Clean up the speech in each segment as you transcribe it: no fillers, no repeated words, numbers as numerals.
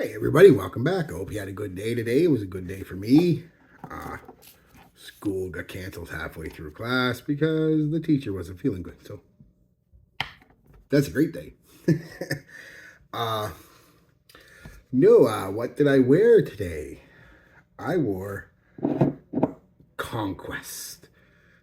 Hey everybody, welcome back. I hope you had a good day today. It was a good day for me. School got canceled halfway through class because the teacher wasn't feeling good. So that's a great day. uh, no, what did I wear today? I wore Conquest,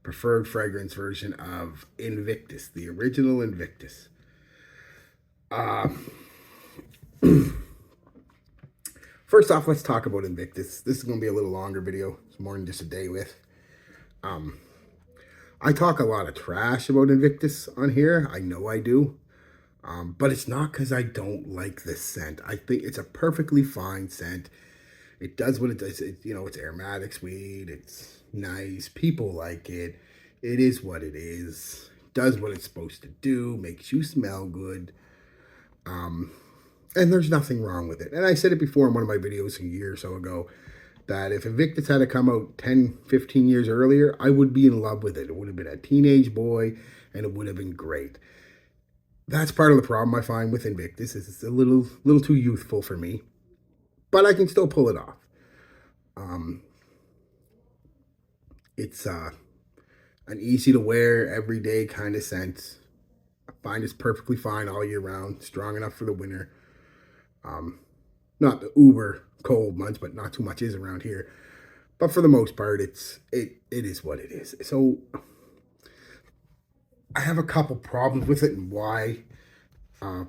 preferred fragrance version of Invictus, the original Invictus. Uh, First off, let's talk about Invictus. This is going to be a little longer video. It's more than just a day with. I talk a lot of trash about Invictus on here. I know I do. But it's not because I don't like this scent. I think it's a perfectly fine scent. It does what it does. It's aromatic, sweet. It's nice. People like it. It is what it is. Does what it's supposed to do. Makes you smell good. And there's nothing wrong with it. And I said it before in one of my videos a year or so ago that if Invictus had to come out 10, 15 years earlier, I would be in love with it. It would have been a teenage boy and it would have been great. That's part of the problem I find with Invictus is it's a little too youthful for me, but I can still pull it off. It's an easy to wear everyday kind of scent. I find it's perfectly fine all year round, strong enough for the winter. Not the uber cold months, but not too much is around here. But for the most part, it is what it is. So I have a couple problems with it and why.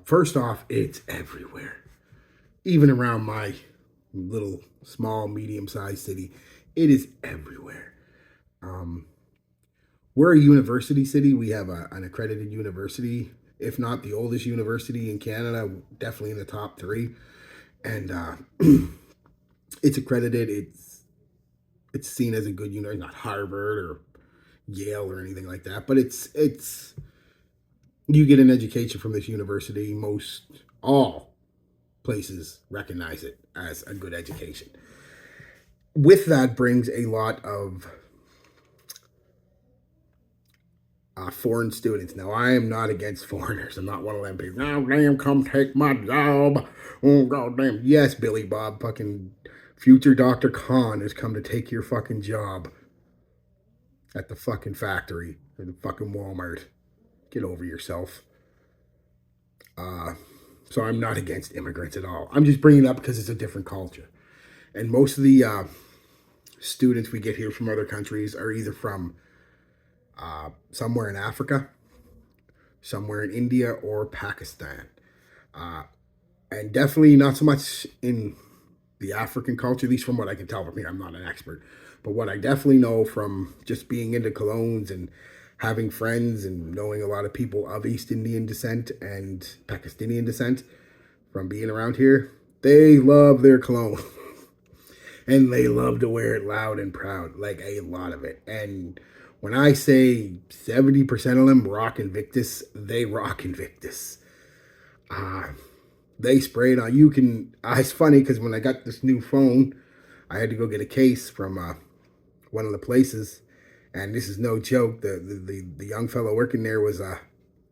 First off, it's everywhere. Even around my little, small, medium-sized city, it is everywhere. We're a university city. We have an accredited university, if not the oldest university in Canada, definitely in the top 3. And it's accredited. It's seen as a good university, not Harvard or Yale or anything like that, but it's you get an education from this university. Most all places recognize it as a good education. With that brings a lot of foreign students. Now, I am not against foreigners. I'm not one of them people. Oh, damn, come take my job. Oh, goddamn. Yes, Billy Bob, fucking future Dr. Khan has come to take your fucking job at the fucking factory or the fucking Walmart. Get over yourself. So I'm not against immigrants at all. I'm just bringing it up because it's a different culture. And most of the students we get here from other countries are either from somewhere in Africa, somewhere in India, or Pakistan. And definitely not so much in the African culture, at least from what I can tell from here. I'm not an expert. But what I definitely know from just being into colognes and having friends and knowing a lot of people of East Indian descent and Pakistani descent from being around here, they love their cologne. And they love to wear it loud and proud, like a lot of it. And when I say 70% of them rock Invictus, they rock Invictus. They spray it on. You can. It's funny because when I got this new phone, I had to go get a case from one of the places, and this is no joke. The young fellow working there was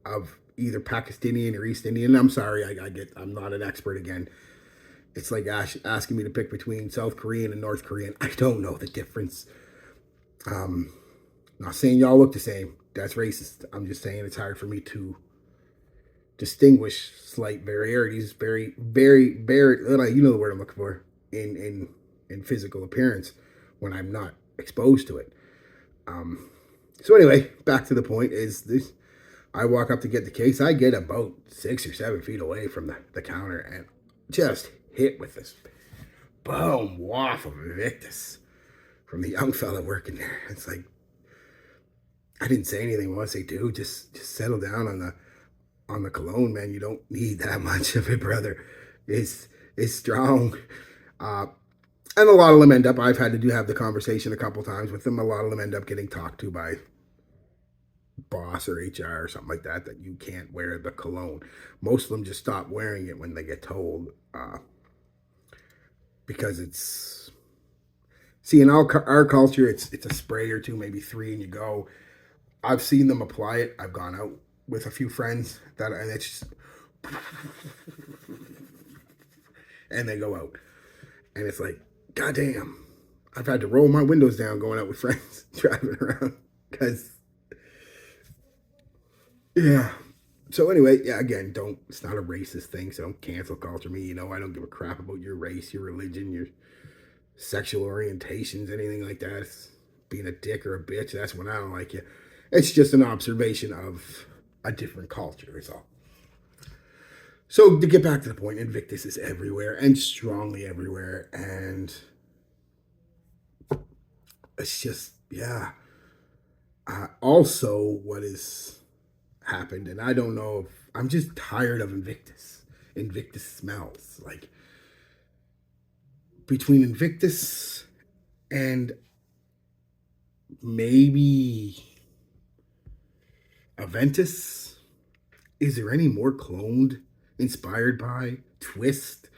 of either Pakistani or East Indian. I'm sorry, I'm not an expert again. It's like asking me to pick between South Korean and North Korean. I don't know the difference. Not saying y'all look the same. That's racist. I'm just saying it's hard for me to distinguish slight varieties, very, very, very, you know the word I'm looking for, in physical appearance when I'm not exposed to it. So anyway, back to the point is this. I walk up to get the case. I get about 6 or 7 feet away from the counter and just hit with this boom waff of Invictus from the young fella working there. It's like, I didn't say anything. Once they do, just settle down on the cologne, man. You don't need that much of it, brother. It's strong. And a lot of them end up, I've had to have the conversation a couple times with them. A lot of them end up getting talked to by boss or HR or something like that you can't wear the cologne. Most of them just stop wearing it when they get told because it's, see, in our culture, it's a spray or two, maybe 3, and you go. I've seen them apply it. I've gone out with a few friends and it's just, and they go out. And it's like, goddamn, I've had to roll my windows down going out with friends, driving around. Because, yeah. So anyway, yeah, again, it's not a racist thing, so don't cancel culture me. You know, I don't give a crap about your race, your religion, your sexual orientations, anything like that. It's being a dick or a bitch, that's when I don't like you. It's just an observation of a different culture, is all. So to get back to the point, Invictus is everywhere and strongly everywhere, and it's just, yeah. Also, what has happened, and I don't know if I'm just tired of Invictus. Invictus smells like between Invictus and maybe Aventus. Is there any more cloned, inspired by, twist,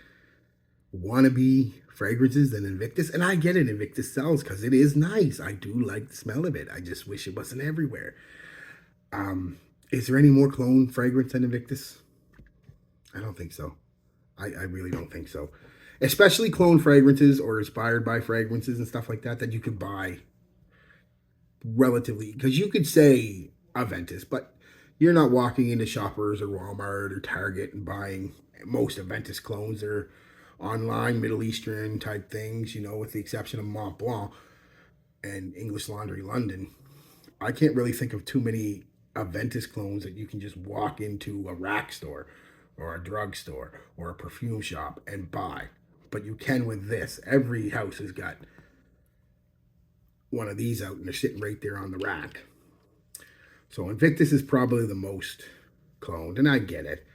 wannabe fragrances than Invictus? And I get it, Invictus sells because it is nice. I do like the smell of it. I just wish it wasn't everywhere. Is there any more clone fragrance than Invictus? I don't think so. I really don't think so. Especially clone fragrances or inspired by fragrances and stuff like that that you could buy relatively, because you could say Aventus, but you're not walking into Shoppers or Walmart or Target and buying most Aventus clones. They're online Middle Eastern type things, you know, with the exception of Mont Blanc and English Laundry London. I can't really think of too many Aventus clones that you can just walk into a rack store or a drugstore or a perfume shop and buy. But you can with this. Every house has got one of these out and they're sitting right there on the rack. So Invictus is probably the most cloned, and I get it.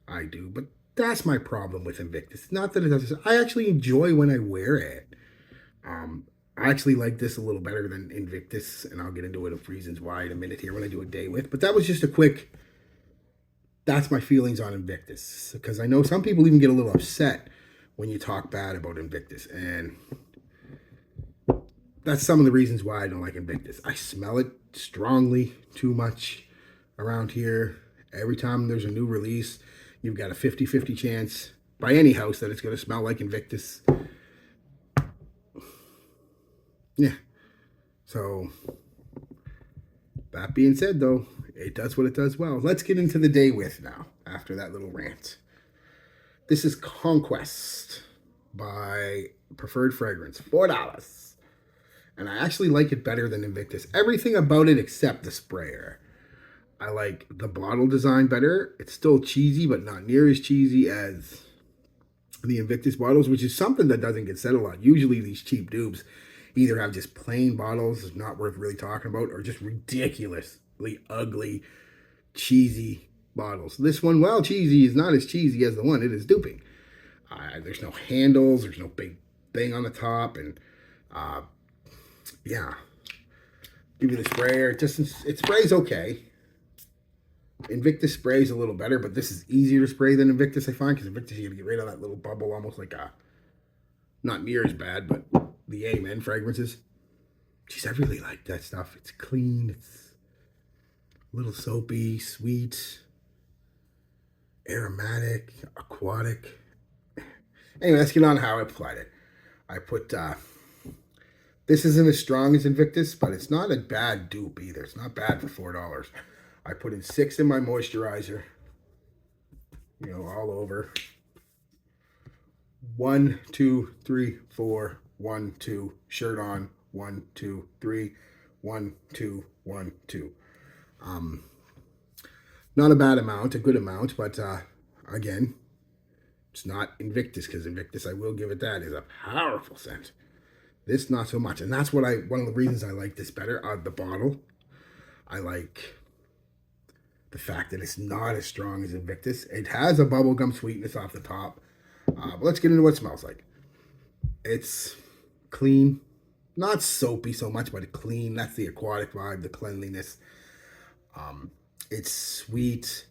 I do, but that's my problem with Invictus. Not that it doesn't. I actually enjoy when I wear it. I actually like this a little better than Invictus, and I'll get into it of reasons why in a minute here when I do a day with. But that was just a quick. That's my feelings on Invictus, because I know some people even get a little upset when you talk bad about Invictus, and that's some of the reasons why I don't like Invictus. I smell it strongly too much around here. Every time there's a new release, you've got a 50-50 chance by any house that it's going to smell like Invictus. Yeah. So, that being said, though, it does what it does well. Let's get into the day with now, after that little rant. This is Conquest by Preferred Fragrance, $4. And I actually like it better than Invictus. Everything about it except the sprayer. I like the bottle design better. It's still cheesy, but not near as cheesy as the Invictus bottles, which is something that doesn't get said a lot. Usually these cheap dupes either have just plain bottles, not worth really talking about, or just ridiculously ugly, cheesy bottles. This one, while cheesy, is not as cheesy as the one it is duping. There's no handles, there's no big thing on the top, and yeah. Give you the sprayer. It sprays okay. Invictus sprays a little better, but this is easier to spray than Invictus, I find, because Invictus, you got to get rid of that little bubble, almost like not near as bad, but the Amen fragrances. Jeez, I really like that stuff. It's clean. It's a little soapy, sweet, aromatic, aquatic. Anyway, let's get on how I applied it. I put, this isn't as strong as Invictus, but it's not a bad dupe either. It's not bad for $4. I put in 6 in my moisturizer, you know, all over. 1, 2, 3, 4, 1, 2, shirt on, 1, 2, 3, 1, 2, 1, 2. Not a bad amount, a good amount, but again, it's not Invictus, because Invictus, I will give it that, is a powerful scent. This, not so much. And that's one of the reasons I like this better. The bottle. I like the fact that it's not as strong as Invictus. It has a bubblegum sweetness off the top. But let's get into what it smells like. It's clean. Not soapy so much, but clean. That's the aquatic vibe, the cleanliness. It's sweet.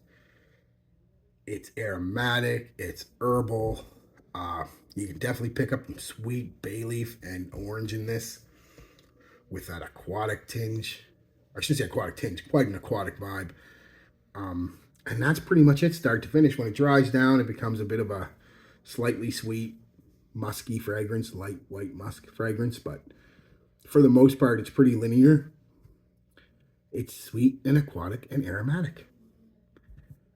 It's aromatic. It's herbal. You can definitely pick up some sweet bay leaf and orange in this with that aquatic tinge. I shouldn't say aquatic tinge, quite an aquatic vibe. And that's pretty much it, start to finish. When it dries down, it becomes a bit of a slightly sweet, musky fragrance, light white musk fragrance, but for the most part, it's pretty linear. It's sweet and aquatic and aromatic.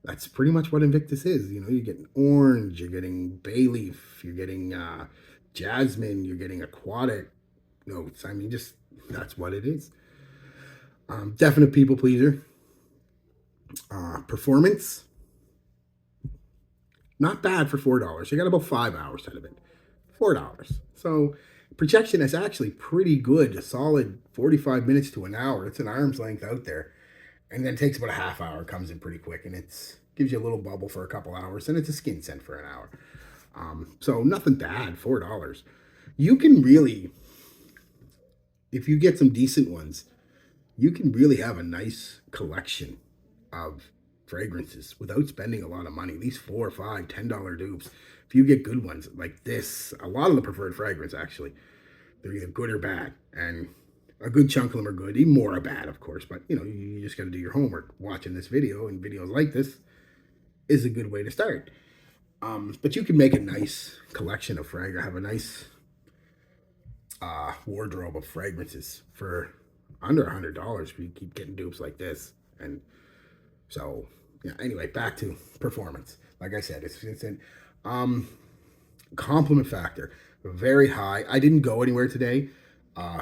That's pretty much what Invictus is. You know, you're getting orange, you're getting bay leaf, you're getting jasmine, you're getting aquatic notes. I mean, just that's what it is. Definite people pleaser. Performance, not bad for $4. You got about 5 hours out of it. $4. So projection is actually pretty good. A solid 45 minutes to an hour. It's an arm's length out there. And then it takes about a half hour, comes in pretty quick, and it's gives you a little bubble for a couple hours, and it's a skin scent for an hour. So nothing bad, $4. You can really, if you get some decent ones, you can really have a nice collection of fragrances without spending a lot of money. These $4, $5, $10 dupes. If you get good ones like this, a lot of the preferred fragrance actually, they're either good or bad, and a good chunk of them are good. Even more are bad, of course. But you know, you just got to do your homework. Watching this video and videos like this is a good way to start. But you can make a nice collection of fragrance, have a nice wardrobe of fragrances for under $100 if you keep getting dupes like this. And so, yeah. Anyway, back to performance. Like I said, it's an compliment factor very high. I didn't go anywhere today,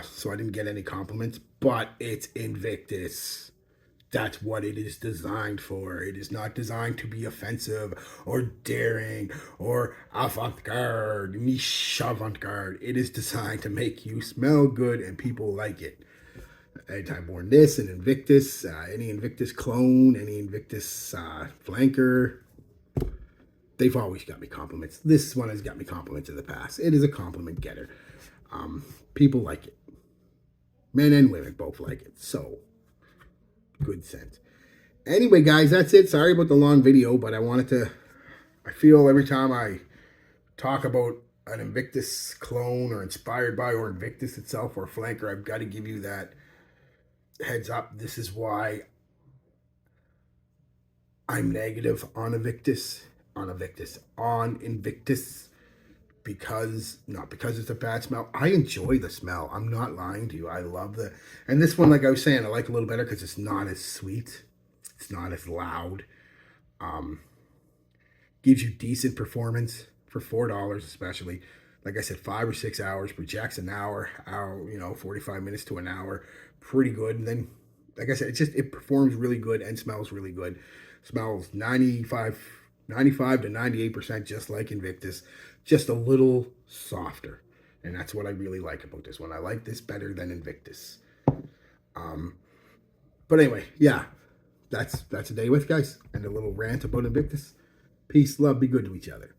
so I didn't get any compliments. But it's Invictus. That's what it is designed for. It is not designed to be offensive or daring or avant-garde, niche avant-garde. It is designed to make you smell good and people like it. Anytime worn this, an Invictus, any Invictus clone, any Invictus flanker, they've always got me compliments. This one has got me compliments in the past. It is a compliment getter. People like it. Men and women both like it. So, good scent. Anyway, guys, that's it. Sorry about the long video, but I feel every time I talk about an Invictus clone or inspired by or Invictus itself or flanker, I've got to give you that heads up. This is why I'm negative on Invictus, because not because it's a bad smell. I enjoy the smell. I'm not lying to you. I love and this one, like I was saying, I like a little better because it's not as sweet. It's not as loud. Gives you decent performance for $4, especially. Like I said, 5 or 6 hours, projects an hour, 45 minutes to an hour. Pretty good. And then, like I said, it performs really good and smells really good. Smells 95 to 98% just like Invictus, just a little softer. And that's what I really like about this one. I like this better than Invictus. But anyway, yeah, that's a day with, guys, and a little rant about Invictus. Peace, love, be good to each other.